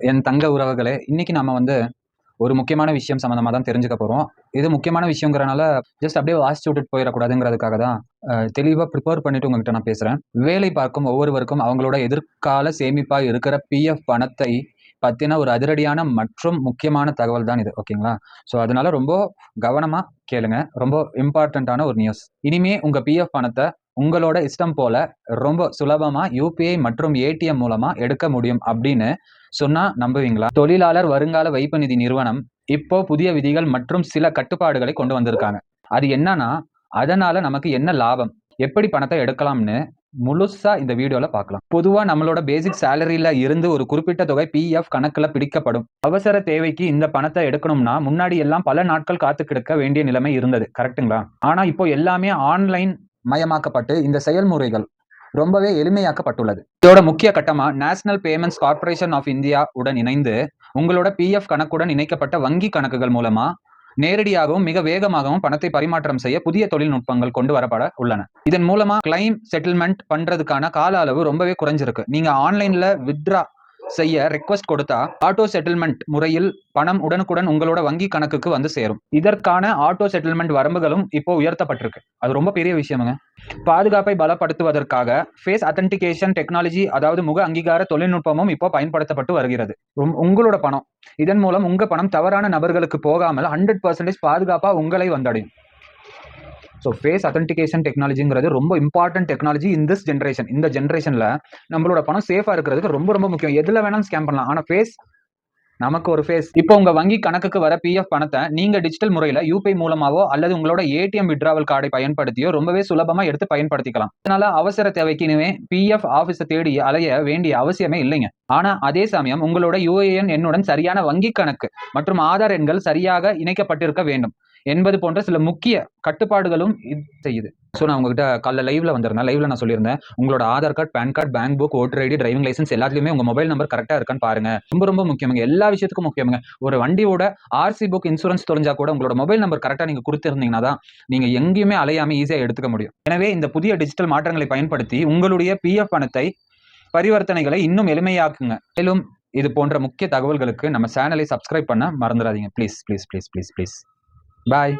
என் தங்க உறவுகளே, இன்னைக்கு நம்ம ஒரு முக்கியமான விஷயம் சம்மந்தமா தான் தெரிஞ்சுக்க போறோம். இது முக்கியமான விஷயங்கிறனால ஜஸ்ட் அப்படியே வாசிச்சு விட்டுட்டு போயிடக்கூடாதுங்கிறதுக்காக தான் தெளிவா ப்ரிப்பேர் பண்ணிட்டு உங்ககிட்ட நான் பேசுறேன். வேலை பார்க்கும் ஒவ்வொருவருக்கும் அவங்களோட எதிர்கால சேமிப்பா இருக்கிற பிஎஃப் பணத்தை பத்தின ஒரு அதிரடியான மற்றும் முக்கியமான தகவல் தான் இது. ஓகேங்களா? ஸோ அதனால ரொம்ப கவனமா கேளுங்க. ரொம்ப இம்பார்ட்டன்ட்டான ஒரு நியூஸ். இனிமே உங்க பிஎஃப் பணத்தை உங்களோட இஷ்டம் போல ரொம்ப சுலபமா யுபிஐ மற்றும் ஏடிஎம் மூலமா எடுக்க முடியும் அப்படின்னு சொன்னா நம்புவீங்களா? தொழிலாளர் வருங்கால வைப்பு நிதி நிறுவனம் இப்போ புதிய விதிகள் மற்றும் சில கட்டுப்பாடுகளை கொண்டு வந்திருக்காங்க. அது என்னன்னா, அதனால நமக்கு என்ன லாபம், எப்படி பணத்தை எடுக்கலாம்னு முழுசா இந்த வீடியோல பார்க்கலாம். பொதுவா நம்மளோட பேசிக் சேலரியில இருந்து ஒரு குறிப்பிட்ட தொகை பிஎஃப் கணக்குல பிடிக்கப்படும். அவசர தேவைக்கு இந்த பணத்தை எடுக்கணும்னா முன்னாடி எல்லாம் பல நாட்கள் காத்து கிடக்க வேண்டிய நிலைமை இருந்தது. கரெக்ட்டுங்களா? ஆனா இப்போ எல்லாமே ஆன்லைன் மயமாக்கப்பட்டு இந்த செயல்முறைகள் ரொம்பவே எளிமையாக்கப்பட்டுள்ளது. இதோட முக்கிய கட்டமா national payments corporation of India உடன் இணைந்து உங்களோட பிஎஃப் கணக்குடன் இணைக்கப்பட்ட வங்கி கணக்குகள் மூலமா நேரடியாகவும் மிக வேகமாகவும் பணத்தை பரிமாற்றம் செய்ய புதிய தொழில்நுட்பங்கள் கொண்டு வரப்பட உள்ளன. இதன் மூலமா கிளைம் செட்டில்மெண்ட் பண்றதுக்கான கால அளவு ரொம்பவே குறைஞ்சிருக்கு. நீங்க ஆன்லைன்ல வித்ரா செய்ய ரெக்வஸ்ட் கொடுத்தா ஆட்டோ செட்டில்மெண்ட் முறையில் பணம் உடனுக்குடன் உங்களோட வங்கி கணக்குக்கு வந்து சேரும். இதற்கான ஆட்டோ செட்டில்மெண்ட் வரம்புகளும் இப்போ உயர்த்தப்பட்டிருக்கு. அது ரொம்ப பெரிய விஷயமுங்க. பாதுகாப்பை பலப்படுத்துவதற்காக ஃபேஸ் அத்தன்டிகேஷன் டெக்னாலஜி, அதாவது முக அங்கீகார தொழில்நுட்பமும் இப்போ பயன்படுத்தப்பட்டு வருகிறது. உங்களோட பணம், இதன் மூலம் உங்க பணம் தவறான நபர்களுக்கு போகாமல் 100% பாதுகாப்பா உங்களை வந்தடையும். ஸோ ஃபேஸ் அத்தன்டிகேஷன் டெக்னாலஜிங்கிறது ரொம்ப important technology in this generation. இந்த ஜென்ரேஷன்ல நம்மளோட பணம் சேஃபா இருக்கிறதுக்கு ரொம்ப ரொம்ப முக்கியம். எதுல வேணாலும் ஸ்கேம் பண்ணலாம், ஆனா ஃபேஸ் நமக்கு ஒரு ஃபேஸ். இப்போ உங்க வங்கி கணக்குக்கு வர பிஎஃப் பணத்தை நீங்க டிஜிட்டல் முறையில யூபிஐ மூலமாவோ அல்லது உங்களோட ஏடிஎம் விட்ராவல் கார்டை பயன்படுத்தியோ ரொம்பவே சுலபமா எடுத்து பயன்படுத்திக்கலாம். அதனால அவசர தேவைக்கு இனிமே பிஎஃப் ஆபீஸை தேடி அலைய வேண்டிய அவசியமே இல்லைங்க. ஆனா அதே சமயம் உங்களோட யுஏஎன் எண்ணுடன் சரியான வங்கி கணக்கு மற்றும் ஆதார் எண்கள் சரியாக இணைக்கப்பட்டிருக்க வேண்டும் என்பது போன்ற சில முக்கிய கட்டுப்பாடுகளும் செய்யுது. ஸோ நான் உங்ககிட்ட காலைல லைவ்ல வந்திருந்தேன். லைவ்ல நான் சொல்லியிருந்தேன், உங்களோட Aadhaar card, PAN card, bank book, voter ID, driving licence எல்லாத்துலயுமே உங்க மொபைல் நம்பர் கரெக்டா இருக்கான்னு பாருங்க. ரொம்ப ரொம்ப முக்கியங்க. எல்லா விஷயத்துக்கும் முக்கியங்க. ஒரு வண்டியோட ஆர்சி புக், இன்சூரன்ஸ் தொலைஞ்சா கூட உங்களோட மொபைல் நம்பர் கரெக்டா நீங்க கொடுத்திருந்தீங்கன்னா தான் நீங்க எங்கேயுமே அலையாம ஈஸியா எடுத்துக்க முடியும். எனவே இந்த புதிய டிஜிட்டல் மாற்றங்களை பயன்படுத்தி உங்களுடைய பிஎஃப் பணத்தை பரிவர்த்தனைகளை இன்னும் எளிமையாக்குங்க. மேலும் இது போன்ற முக்கிய தகவல்களுக்கு நம்ம சேனலை சப்ஸ்கிரைப் பண்ண மறந்துடாதீங்க. Please please please please please. Bye.